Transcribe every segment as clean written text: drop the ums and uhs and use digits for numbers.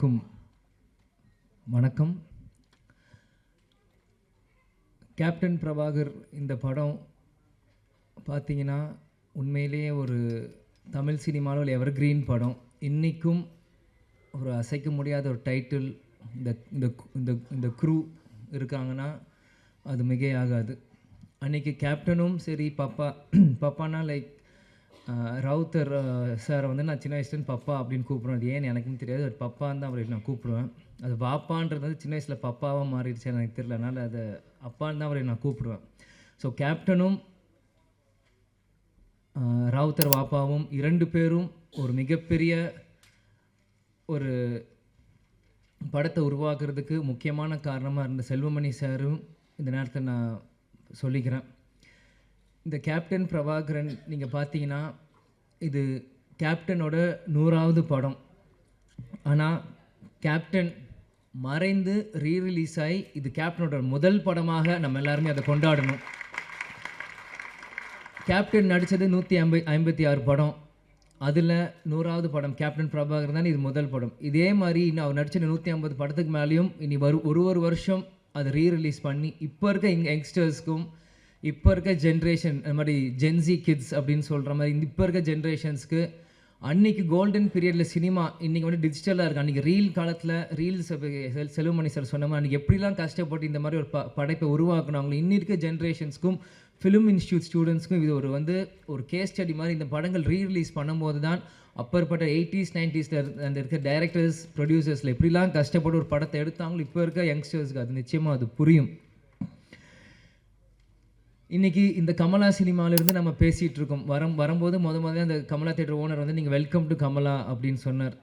அனைவருக்கும் வணக்கம். கேப்டன் பிரபாகர் இந்த படம் பார்த்தீங்கன்னா உண்மையிலேயே ஒரு தமிழ் சினிமாவில் ஒரு எவர்கிரீன் படம். இன்றைக்கும் ஒரு அசைக்க முடியாத ஒரு டைட்டில். இந்த இந்த இந்த இந்த க்ரூ இருக்காங்கன்னா அது மிகையாகாது. அன்றைக்கி கேப்டனும் சரி, பப்பானா லைக் ராவுத்தர் சாரை வந்து நான் சின்ன வயசுலேருந்து பப்பா அப்படின்னு கூப்பிடுவேன். அது ஏன்னு எனக்கும் தெரியாது. அது பப்பான்னு தான் அவரை நான் கூப்பிடுவேன். அது பாப்பான்றது வந்து சின்ன வயசில் பப்பாவாக மாறிடுச்சு எனக்கு தெரியல. அதனால் அதை அப்பான்னு தான் அவரை நான் கூப்பிடுவேன். ஸோ கேப்டனும் ராவுத்தர் வாப்பாவும் இரண்டு பேரும் ஒரு மிகப்பெரிய ஒரு படத்தை உருவாக்குறதுக்கு முக்கியமான காரணமாக இருந்த செல்வமணி சாரும் இந்த நேரத்தில் நான் சொல்லிக்கிறேன். இந்த கேப்டன் பிரபாகரன் நீங்கள் பார்த்தீங்கன்னா இது கேப்டனோட 100வது படம். ஆனால் கேப்டன் மறைந்து ரீரிலீஸ் ஆகி இது கேப்டனோட முதல் படமாக நம்ம எல்லாருமே அதை கொண்டாடணும். கேப்டன் நடித்தது 156 படம். அதில் 100வது படம் கேப்டன் பிரபாகரன் தான் இது முதல் படம். இதே மாதிரி இன்னும் அவர் நடித்த 150 படத்துக்கு மேலேயும் இனி ஒரு வருஷம் அதை ரீரிலீஸ் பண்ணி இப்போ இருக்க யங்ஸ்டர்ஸ்க்கும் இப்போ இருக்க ஜென்ரேஷன் இந்த மாதிரி ஜென்சி கிட்ஸ் அப்படின்னு சொல்கிற மாதிரி இப்போ இருக்க ஜென்ரேஷன்ஸ்க்கு அன்றைக்கி கோல்டன் பீரியடில் சினிமா இன்றைக்கி வந்து டிஜிட்டலாக இருக்குது. அன்றைக்கி ரீல் காலத்தில் ரீல்ஸ் செல்வமணி சார் சொன்ன மாதிரி அன்றைக்கி எப்படிலாம் கஷ்டப்பட்டு இந்த மாதிரி ஒரு படைப்பை உருவாக்குனாங்களோ இன்னி இருக்க ஜென்ரேஷன்ஸ்க்கும் ஃபிலிம் இன்ஸ்டியூட் ஸ்டூடெண்ட்ஸ்க்கும் இது ஒரு கேஸ் ஸ்டடி மாதிரி. இந்த படங்கள் ரீரிலீஸ் பண்ணும்போது தான் அப்பற்பட்ட 80s 90s அந்த இருக்க டைரக்டர்ஸ் ப்ரொடியூசர்ஸில் எப்படிலாம் கஷ்டப்பட்டு ஒரு படத்தை எடுத்தாங்களோ இப்போ இருக்க யங்ஸ்டர்ஸ்க்கு அது நிச்சயமாக அது புரியும். இன்றைக்கி இந்த கமலா சினிமாவிலேருந்து நம்ம பேசிகிட்டு இருக்கோம். வரும்போது முதல்ல அந்த கமலா தேட்டர் ஓனர் வந்து நீங்கள் வெல்கம் டு கமலா அப்படின்னு சொன்னார்.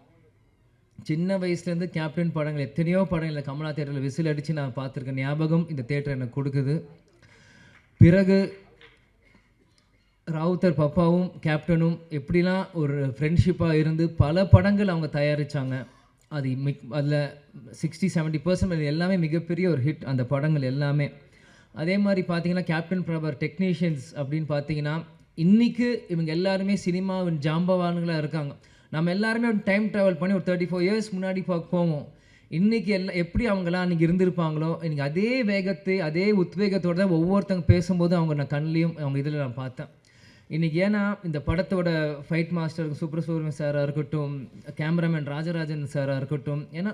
சின்ன வயசுலேருந்து கேப்டன் படங்கள் எத்தனையோ படங்கள் கமலா தேட்டரில் விசில் அடித்து நான் பார்த்துருக்கேன். ஞாபகம் இந்த தேட்டர் எனக்கு கொடுக்குது. பிறகு ராவுத்தர் பப்பாவும் கேப்டனும் எப்படிலாம் ஒரு ஃப்ரெண்ட்ஷிப்பாக இருந்து பல படங்கள் அவங்க தயாரித்தாங்க. அதில் 60-70% எல்லாமே மிகப்பெரிய ஒரு ஹிட் அந்த படங்கள் எல்லாமே. அதே மாதிரி பார்த்தீங்கன்னா கேப்டன் பிரபாகர் டெக்னீஷியன்ஸ் அப்படின்னு பார்த்தீங்கன்னா இன்றைக்கி இவங்க எல்லாருமே சினிமாவின் ஜாம்பவான்களாக இருக்காங்க. நம்ம எல்லாருமே ஒரு டைம் ட்ராவல் பண்ணி ஒரு 34 இயர்ஸ் முன்னாடி போவோம். இன்றைக்கி எப்படி அவங்களாம் அன்றைக்கி இருந்திருப்பாங்களோ இன்றைக்கி அதே வேகத்தை அதே உத்வேகத்தோடு தான் ஒவ்வொருத்தங்க பேசும்போது அவங்க நான் கண்ணிலையும் அவங்க இதில் நான் பார்த்தேன். இன்றைக்கி ஏன்னா இந்த படத்தோட ஃபைட் மாஸ்டர் சுப்ரசூரியன் சாராக இருக்கட்டும், கேமராமேன் ராஜராஜன் சாராக இருக்கட்டும், ஏன்னா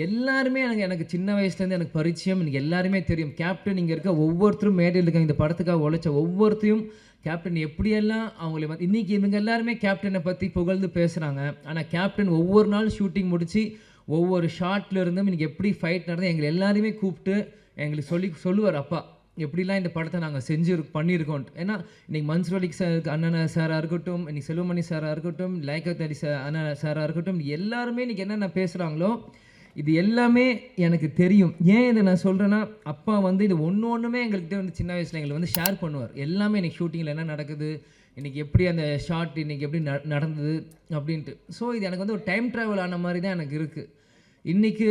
எல்லாருமே எனக்கு சின்ன வயசுலேருந்து எனக்கு பரிச்சயம். எனக்கு எல்லாருமே தெரியும். கேப்டன் இங்கே இருக்க ஒவ்வொருத்தரும் மேடையில் இருக்காங்க. இந்த படத்துக்காக உழைச்ச ஒவ்வொருத்தையும் கேப்டன் எப்படியெல்லாம் அவங்கள வந்து இன்றைக்கி இவங்க எல்லாருமே கேப்டனை பற்றி புகழ்ந்து பேசுகிறாங்க. ஆனால் கேப்டன் ஒவ்வொரு நாள் ஷூட்டிங் முடித்து ஒவ்வொரு ஷார்ட்லேருந்தும் இன்றைக்கி எப்படி ஃபைட் நடந்து எங்களை எல்லாருமே கூப்பிட்டு எங்களுக்கு சொல்லுவார் அப்பா எப்படிலாம் இந்த படத்தை நாங்கள் பண்ணியிருக்கோம். ஏன்னா இன்றைக்கி மன்சூர் அலி அண்ணன் சாராக இருக்கட்டும், இன்றைக்கி செல்வமணி சாராக இருக்கட்டும், லைக்கத் அலி அண்ணன் சாராக இருக்கட்டும், எல்லாருமே இன்றைக்கி என்னென்ன பேசுகிறாங்களோ இது எல்லாமே எனக்கு தெரியும். ஏன் இதை நான் சொல்கிறேன்னா அப்பா வந்து இது ஒன்றுமே எங்கள்கிட்ட வந்து சின்ன வயசில் எங்களுக்கு வந்து ஷேர் பண்ணுவார். எல்லாமே இன்றைக்கி ஷூட்டிங்கில் என்ன நடக்குது, இன்றைக்கி எப்படி அந்த ஷார்ட் இன்றைக்கி எப்படி நடந்தது அப்படின்ட்டு. ஸோ இது எனக்கு வந்து ஒரு டைம் ட்ராவல் ஆன மாதிரி தான் எனக்கு இருக்குது. இன்றைக்கி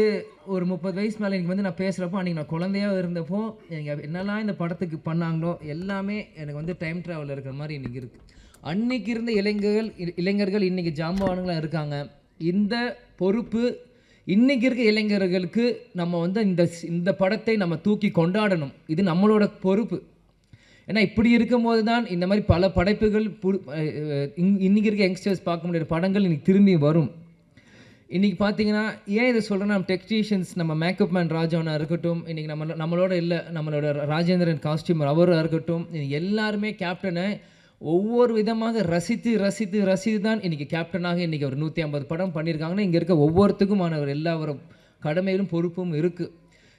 ஒரு 30 வயசு மேலே எனக்கு வந்து நான் பேசுகிறப்போ அன்றைக்கி நான் குழந்தையாக இருந்தப்போ எனக்கு என்னெல்லாம் இந்த படத்துக்கு பண்ணாங்களோ எல்லாமே எனக்கு வந்து டைம் ட்ராவல் இருக்கிற மாதிரி இன்றைக்கி இருக்குது. அன்றைக்கி இருந்த இளைஞர்கள் இன்றைக்கி ஜாம்பவான்களாக இருக்காங்க. இந்த பொறுப்பு இன்றைக்கி இருக்க இளைஞர்களுக்கு நம்ம வந்து இந்த படத்தை நம்ம தூக்கி கொண்டாடணும். இது நம்மளோட பொறுப்பு. ஏன்னா இப்படி இருக்கும்போது தான் இந்த மாதிரி பல படைப்புகள் இன்றைக்கி இருக்க யங்ஸ்டர்ஸ் பார்க்க முடியாத படங்கள் இன்றைக்கி திரும்பி வரும். இன்றைக்கி பார்த்தீங்கன்னா ஏன் இதை சொல்கிறேன்னா நம்ம டெக்னீஷியன்ஸ் நம்ம மேக்கப் மேன் ராஜாவனாக இருக்கட்டும், இன்றைக்கி நம்மளோட இல்லை நம்மளோட ராஜேந்திரன் காஸ்டியூமர் அவராக இருக்கட்டும், எல்லாருமே கேப்டனை ஒவ்வொரு விதமாக ரசித்து தான் இன்றைக்கி கேப்டனாக இன்றைக்கி ஒரு 150 படம் பண்ணியிருக்காங்கன்னா இங்கே இருக்க ஒவ்வொருத்துக்குமான ஒரு எல்லா கடமையிலும் பொறுப்பும் இருக்குது.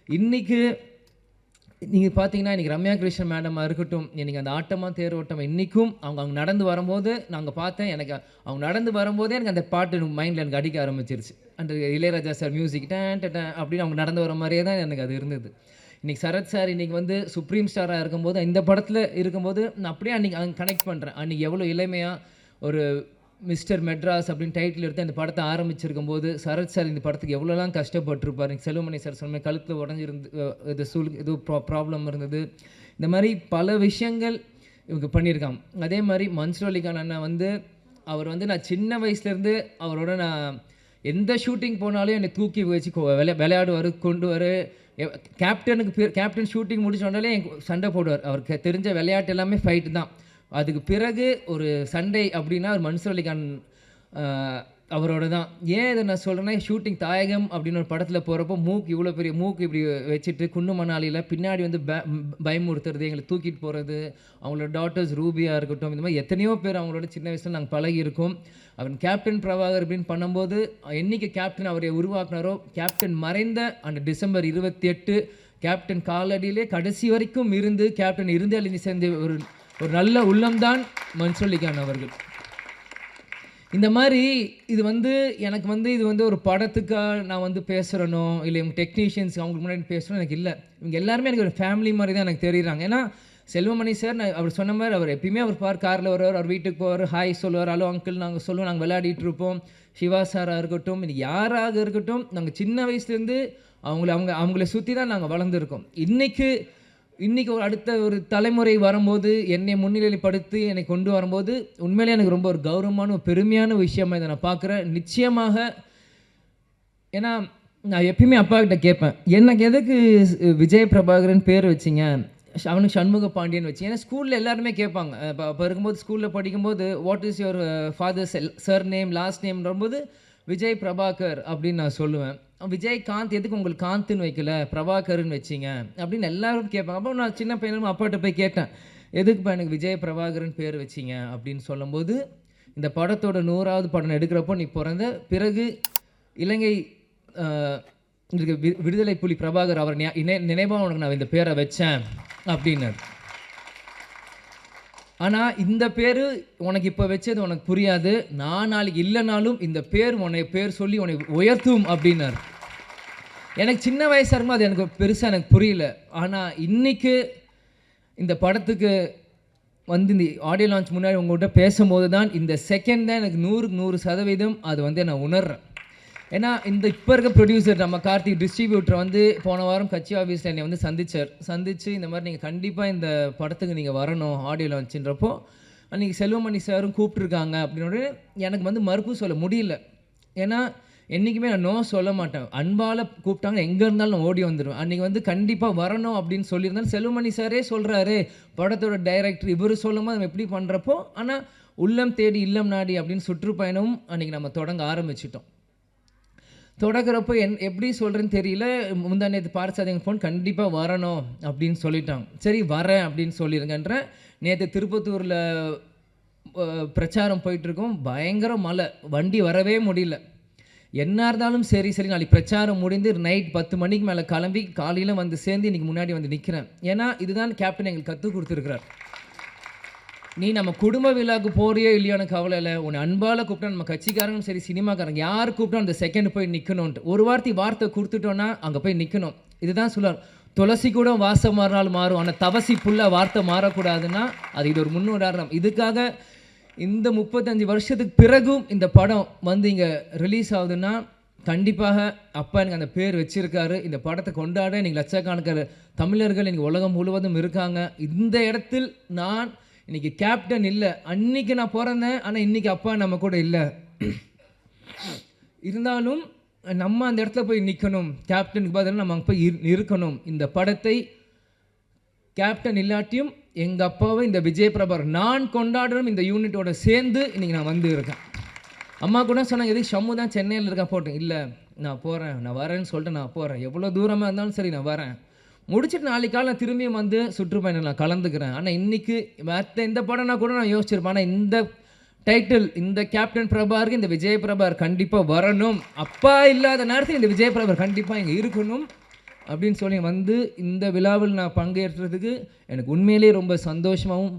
இன்றைக்கி நீங்கள் பார்த்தீங்கன்னா இன்றைக்கி ரம்யா கிருஷ்ணன் மேடமாக இருக்கட்டும், இன்றைக்கி அந்த ஆட்டமாக தேரோட்டம் இன்றைக்கும் அவங்க நடந்து வரும்போது நாங்கள் பார்த்தேன். எனக்கு அவங்க நடந்து வரும்போதே எனக்கு அந்த பாட்டு மைண்டில் எனக்கு அடிக்க ஆரம்பிச்சிருச்சு. அந்த இளையராஜா சார் மியூசிக் டேன் அப்படின்னு அவங்க நடந்து வர மாதிரியே தான் எனக்கு அது இருந்தது. இன்றைக்கி சரத் சார் இன்றைக்கி வந்து சுப்ரீம் ஸ்டாராக இருக்கும்போது இந்த படத்தில் இருக்கும்போது நான் அப்படியே அன்றைக்கி கனெக்ட் பண்ணுறேன். அன்றைக்கி எவ்வளோ இளமையாக ஒரு மிஸ்டர் மெட்ராஸ் அப்படின்னு டைட்டில் எடுத்து அந்த படத்தை ஆரம்பிச்சிருக்கும் போது சரத் சார் இந்த படத்துக்கு எவ்வளோலாம் கஷ்டப்பட்டுருப்பார். செல்வமணி சார் சொன்ன கழுத்தில் உடஞ்சிருந்து இது ப்ராப்ளம் இருந்தது. இந்த மாதிரி பல விஷயங்கள் இவங்க பண்ணியிருக்காங்க. அதே மாதிரி மன்சூர் அலிகான் அண்ணா வந்து அவர் வந்து நான் சின்ன வயசுலேருந்து அவரோட நான் எந்த ஷூட்டிங் போனாலும் என்னை தூக்கி வச்சு விளையாடுவார், கொண்டு வர. கேப்டன் ஷூட்டிங் முடிச்சு வந்தாலே சண்டை போடுவார். அவருக்கு தெரிஞ்ச விளையாட்டு எல்லாமே ஃபைட்டு தான். அதுக்கு பிறகு ஒரு சண்டை அப்படின்னா ஒரு மன்சூர் அலிகான் அவரோட தான். ஏன் இதை நான் சொல்கிறேன்னா, ஷூட்டிங் தாயகம் அப்படின்னு ஒரு படத்தில் போகிறப்போ இவ்வளோ பெரிய மூக்கு இப்படி வச்சுட்டு குண்டு மணாலியில் பின்னாடி வந்து பயமுறுத்துறது, எங்களை தூக்கிட்டு போகிறது, அவங்களோட டாட்டர்ஸ் ரூபியாக இருக்கட்டும், இந்த மாதிரி எத்தனையோ பேர் அவங்களோட சின்ன வயசில் நாங்கள் பழகியிருக்கோம். அவன் கேப்டன் பிரபாகர் அப்படின்னு பண்ணும்போது என்றைக்கு கேப்டன் அவரை உருவாக்குனாரோ, கேப்டன் மறைந்த அந்த டிசம்பர் 28 கேப்டன் காலடியிலே கடைசி வரைக்கும் இருந்து கேப்டன் இருந்து சேர்ந்த ஒரு நல்ல உள்ளம்தான் மன்சூர் அலிகான் அவர்கள். இந்த மாதிரி இது வந்து எனக்கு வந்து இது வந்து ஒரு படத்துக்காக நான் வந்து பேசுகிறனோ இல்லை இவங்க டெக்னீஷியன்ஸ் அவங்களுக்கு முன்னாடி பேசுகிறோம் எனக்கு இல்லை. இவங்க எல்லாருமே எனக்கு ஒரு ஃபேமிலி மாதிரி தான் எனக்கு தெரியுறாங்க. ஏன்னா செல்வமணி சார் அவர் சொன்ன மாதிரி அவர் எப்பயுமே அவர் காரில் வருவார், அவர் வீட்டுக்கு போவார், ஹாய் சொல்லுவார், ஹலோ அங்கிள் நாங்கள் சொல்லுவோம், நாங்கள் விளையாடிட்டு இருப்போம். சிவா சாராக இருக்கட்டும், இது யாராக இருக்கட்டும், நாங்கள் சின்ன வயசுலேருந்து அவங்கள சுற்றி தான் நாங்கள் வளர்ந்துருக்கோம். இன்றைக்கி ஒரு அடுத்த ஒரு தலைமுறை வரும்போது என்னை முன்னிலைப்படுத்தி என்னை கொண்டு வரும்போது உண்மையிலே எனக்கு ரொம்ப ஒரு கௌரவமான ஒரு பெருமையான விஷயமாக இதை நான் பார்க்குறேன். நிச்சயமாக ஏன்னா நான் எப்பயுமே அப்பா கிட்ட கேட்பேன், எனக்கு எதுக்கு விஜய் பிரபாகரன் பேர் வச்சிங்க, அவனுக்கு சண்முக பாண்டியன் வச்சு. ஏன்னா ஸ்கூலில் எல்லாருமே கேட்பாங்க. இப்போ இருக்கும்போது ஸ்கூலில் படிக்கும்போது what is your father's surname last நேம்ன்றபோது விஜய் பிரபாகர் அப்படின்னு நான் சொல்லுவேன். விஜயகாந்த் எதுக்கு உங்களுக்கு காந்த்னு வைக்கல, பிரபாகர்னு வச்சிங்க அப்படின்னு எல்லாரும் கேட்பாங்க. அப்போ நான் சின்ன பையனும் அப்பாட்ட போய் கேட்டேன், எதுக்குப்பா எனக்கு விஜய் பிரபாகரன் பேர் வச்சிங்க அப்படின்னு சொல்லும்போது, இந்த படத்தோட 100வது படம் எடுக்கிறப்போ நீ பிறந்த பிறகு இலங்கை விடுதலை புலி பிரபாகர் அவர் நினைவாக உனக்கு நான் இந்த பேரை வச்சேன் அப்படின்னாரு. ஆனால் இந்த பேர் உனக்கு இப்போ வச்சது உனக்கு புரியாது, நான் நாளைக்கு இல்லைனாலும் இந்த பேர் பேர் சொல்லி உன்னை உயர்த்தும் அப்படின்னாரு. எனக்கு சின்ன வயசாக இருக்கும்போது அது எனக்கு பெருசாக எனக்கு புரியல. ஆனால் இன்றைக்கு இந்த படத்துக்கு வந்து இந்த ஆடியோ லான்ச் முன்னாடி உங்கள்கிட்ட பேசும்போது தான் இந்த செகண்ட் தான் எனக்கு 100% அது வந்து நான் உணர்றேன். ஏன்னா இந்த இப்போ இருக்க ப்ரொடியூசர் நம்ம கார்த்திக் டிஸ்ட்ரிபியூட்டர் வந்து போன வாரம் கட்சி ஆஃபீஸில் என்னை வந்து சந்திச்சு இந்த மாதிரி நீங்கள் கண்டிப்பாக இந்த படத்துக்கு நீங்கள் வரணும் ஆடியோ லான்ச்சுன்றப்போ அன்றைக்கி செல்வமணி சாரும் கூப்பிட்ருக்காங்க அப்படின்னு எனக்கு வந்து மறுப்பு சொல்ல முடியல. ஏன்னா என்றைக்குமே நான் நோ சொல்ல மாட்டேன். அன்பால் கூப்பிட்டாங்க எங்கே இருந்தாலும் நான் ஓடி வந்துடுவேன். அன்றைக்கி வந்து கண்டிப்பாக வரணும் அப்படின்னு சொல்லியிருந்தாலும் செல்வமணி சாரே சொல்கிறாரு, படத்தோட டைரக்டர் இவர் சொல்லும்போது நம்ம எப்படி பண்ணுறப்போ, ஆனால் உள்ளம் தேடி இல்லம் நாடி அப்படின்னு சுற்றுப்பயணமும் அன்றைக்கி நம்ம தொடங்க ஆரம்பிச்சிட்டோம். தொடங்குறப்போ எப்படி சொல்கிறேன்னு தெரியல. முந்தா நேற்று பார்சாதிங்க ஃபோன் கண்டிப்பாக வரணும் அப்படின்னு சொல்லிட்டாங்க. சரி வரேன் அப்படின்னு சொல்லிடுங்கன்ற. நேற்று திருப்பத்தூரில் பிரச்சாரம் போயிட்டுருக்கோம், பயங்கர மழை, வண்டி வரவே முடியல. என்ன இருந்தாலும் சரி நாளைக்கு பிரச்சாரம் முடிந்து நைட் 10 மணிக்கு மேலே கிளம்பி காலையில் வந்து சேர்ந்து இன்றைக்கி முன்னாடி வந்து நிற்கிறேன். ஏன்னா இதுதான் கேப்டன் எங்களுக்கு கற்றுக் கொடுத்துருக்குறார். நீ நம்ம குடும்ப விழாவுக்கு போறியோ இல்லையோன்னு கவலை இல்லை, உன்னை அன்பால் கூப்பிட்டா நம்ம கட்சிக்காரங்களும் சரி சினிமாக்காரங்க யார் கூப்பிட்டா அந்த செகண்ட் போய் நிற்கணும்ன்ட்டு ஒரு வார்த்தை கொடுத்துட்டோன்னா அங்கே போய் நிற்கணும். இதுதான் சொல்லுவார், துளசி கூட வாசம் மாறினாலும் மாறும், ஆனால் தவசி புல்ல வார்த்தை மாறக்கூடாதுன்னா அது இது ஒரு முன்னுதாரணம். இதுக்காக இந்த 35 வருஷத்துக்கு பிறகும் இந்த படம் வந்து இங்கே ரிலீஸ் ஆகுதுன்னா கண்டிப்பாக அப்பா எனக்கு அந்த பேர் வச்சுருக்காரு. இந்த படத்தை கொண்டாட இன்றைக்கி லட்சக்கணக்கான தமிழர்கள் இன்றைக்கி உலகம் முழுவதும் இருக்காங்க. இந்த இடத்தில் நான் இன்றைக்கி கேப்டன் இல்லை, அன்றைக்கி நான் பிறந்தேன், ஆனால் இன்றைக்கி அப்பா நம்ம கூட இல்லை. இருந்தாலும் நம்ம அந்த இடத்துல போய் நிற்கணும், கேப்டனுக்கு பதிலாக நம்ம அங்கே போய் இருக்கணும். இந்த படத்தை கேப்டன் இல்லாட்டியும் எங்கள் அப்பாவை இந்த விஜய் பிரபாகர் நான் கொண்டாடுறோம் இந்த யூனிட்டோட சேர்ந்து இன்றைக்கி நான் வந்து இருக்கேன். அம்மா கூட சொன்னாங்க, எதுக்கு ஷம்மு தான் சென்னையில் இருக்கா போட்டேன். இல்லை நான் போகிறேன், நான் வரேன்னு சொல்லிட்டு நான் போகிறேன், எவ்வளோ தூரமாக இருந்தாலும் சரி நான் வரேன், முடிச்சுட்டு நாளைக்கு காலை நான் திரும்பியும் வந்து சுற்றுப்பயணம் நான் கலந்துக்கிறேன். ஆனால் இன்றைக்கி மற்ற எந்த படம்னா கூட நான் யோசிச்சிருப்பேன், ஆனால் இந்த டைட்டில் இந்த கேப்டன் பிரபாகருக்கு இந்த விஜய் பிரபாகர் கண்டிப்பாக வரணும், அப்பா இல்லாத நேரத்தில் இந்த விஜய் பிரபாகர் கண்டிப்பாக இங்கே இருக்கணும் அப்படின்னு சொல்லி வந்து இந்த விழாவில் நான் பங்கேற்றதுக்கு எனக்கு உண்மையிலேயே ரொம்ப சந்தோஷமாகவும்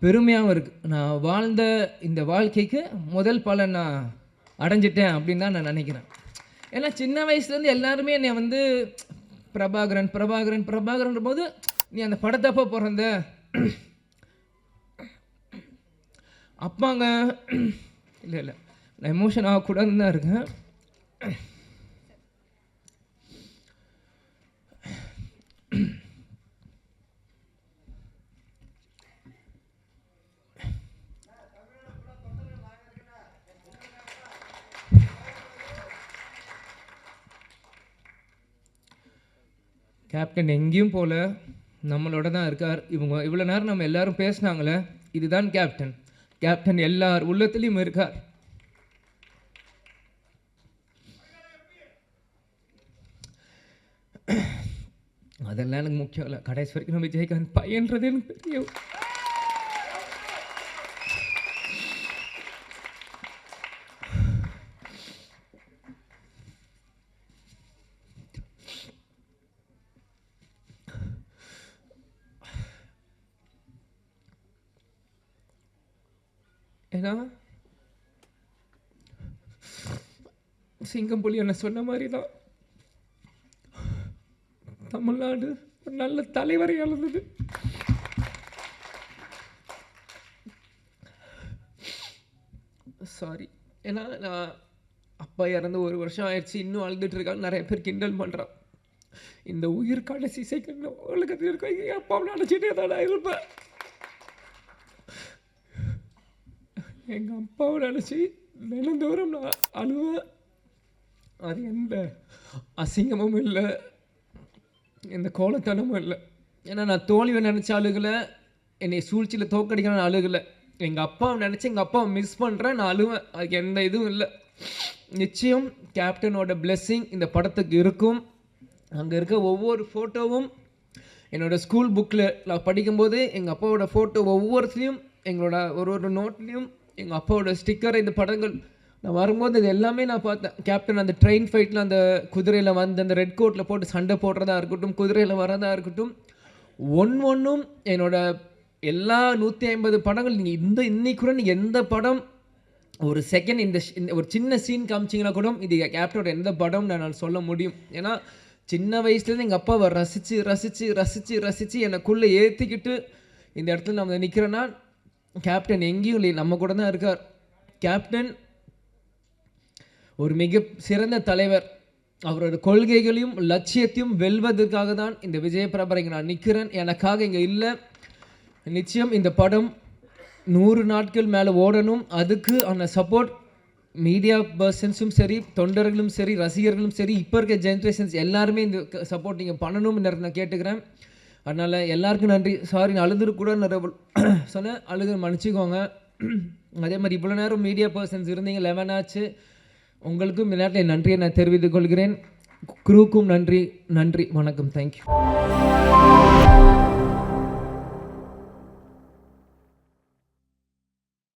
பெருமையாகவும் இருக்குது. நான் வாழ்ந்த இந்த வாழ்க்கைக்கு முதல் பலன் நான் அடைஞ்சிட்டேன் அப்படின்னு தான் நான் நினைக்கிறேன். ஏன்னா சின்ன வயசுலேருந்து எல்லாருமே என்னை வந்து பிரபாகரன்ற போது நீ அந்த படத்தப்போ பிறந்த அப்பாங்க இல்லை நான் எமோஷன் ஆகக்கூடாதுன்னு தான் இருக்கேன். கேப்டன் எங்கேயும் போல, நம்மளோட தான் இருக்கார். இவங்க இவ்வளோ நேரம் நம்ம எல்லாரும் பேசினாங்களே, இதுதான் கேப்டன். கேப்டன் எல்லார் உள்ளத்துலேயும் இருக்கார். அதெல்லாம் எனக்கு முக்கியம் இல்லை. கடைசி வரைக்கும் நம்ம விஜயகாந்த் பையன்றது எனக்கு பெரிய ஏன்னா சிங்கம் புலி என்ன சொன்ன மாதிரி தான் தமிழ்நாடு ஒரு நல்ல தலைவரை இழந்தது. சாரி. ஏன்னா நான் அப்பா இறந்து 1 வருஷம் ஆயிடுச்சு, இன்னும் அழுதுட்டு இருக்காங்க. நிறைய பேர் கிண்டல் பண்ணுறான். இந்த உயிர் கடைசி செகண்ட் உலகத்தில் இருக்க எங்கள் அப்பாவை நினச்சிட்டே தான் நான் இருப்பேன். எங்கள் அப்பாவை நினச்சி தினந்தோறும் நான் அழுவேன். அது எந்த அசிங்கமும் இல்லை, எந்த கோலத்தனமும் இல்லை. ஏன்னா நான் தோல்வியை நினச்ச அழுகலை, என்னை சூழ்ச்சியில் தோக்கடிக்கணும்னு அழுகலை. எங்கள் அப்பாவை நினச்சி எங்கள் அப்பாவை மிஸ் பண்ணுறேன், நான் அழுவேன். அதுக்கு எந்த இதுவும் இல்லை. நிச்சயம் கேப்டனோட பிளெஸ்ஸிங் இந்த படத்துக்கு இருக்கும். அங்கே இருக்க ஒவ்வொரு ஃபோட்டோவும் என்னோடய ஸ்கூல் புக்கில் நான் படிக்கும்போது எங்கள் அப்பாவோட ஃபோட்டோ ஒவ்வொருத்தையும் எங்களோட ஒரு நோட்லேயும் எங்கள் அப்பாவோட ஸ்டிக்கர், இந்த படங்கள் நான் வரும்போது இது எல்லாமே நான் பார்த்தேன். கேப்டன் அந்த ட்ரெயின் ஃபைட்டில் அந்த குதிரையில் வந்து அந்த ரெட் கோட்டில் போட்டு சண்டை போடுறதா இருக்கட்டும், குதிரையில் வரதா இருக்கட்டும், ஒன்றும் என்னோட எல்லா 150 படங்கள் நீங்கள் இன்னைக்கு கூட நீங்கள் எந்த படம் ஒரு செகண்ட் இந்த ஒரு சின்ன சீன் காமிச்சிங்கன்னா கூட இது கேப்டனோட எந்த படம் நான் சொல்ல முடியும். ஏன்னா சின்ன வயசுலேருந்து எங்கள் அப்பாவை ரசித்து ரசித்து ரசித்து ரசித்து எனக்குள்ளே ஏற்றிக்கிட்டு இந்த இடத்துல நம்ம நிற்கிறேன்னா கேப்டன் எங்கேயும் இல்லை, நம்ம கூட தான் இருக்கார். கேப்டன் ஒரு மிக சிறந்த தலைவர். அவரோட கொள்கைகளையும் லட்சியத்தையும் வெல்வதற்காக தான் இந்த விஜய பிரபரை இங்கே நான் நிற்கிறேன், எனக்காக இங்கே இல்லை. நிச்சயம் இந்த படம் 100 நாட்கள் மேலே ஓடணும். அதுக்கு அந்த சப்போர்ட் மீடியா பர்சன்ஸும் சரி, தொண்டர்களும் சரி, ரசிகர்களும் சரி, இப்போ இருக்க ஜென்ரேஷன்ஸ் எல்லாருமே இந்த சப்போர்ட் நீங்கள் பண்ணணும்னு நான் கேட்டுக்கிறேன். அதனால் எல்லாருக்கும் நன்றி. சாரி, நான் அழுதுக்கூட சொன்னேன், அழுது மன்னிச்சிக்கோங்க. அதே மாதிரி இவ்வளோ நேரம் மீடியா பர்சன்ஸ் இருந்தீங்க, 11 ஆச்சு. உங்களுக்கும் இந்த நேரத்தில் நன்றியை நான் தெரிவித்துக் கொள்கிறேன். குரூக்கும் நன்றி. வணக்கம். தேங்க்யூ.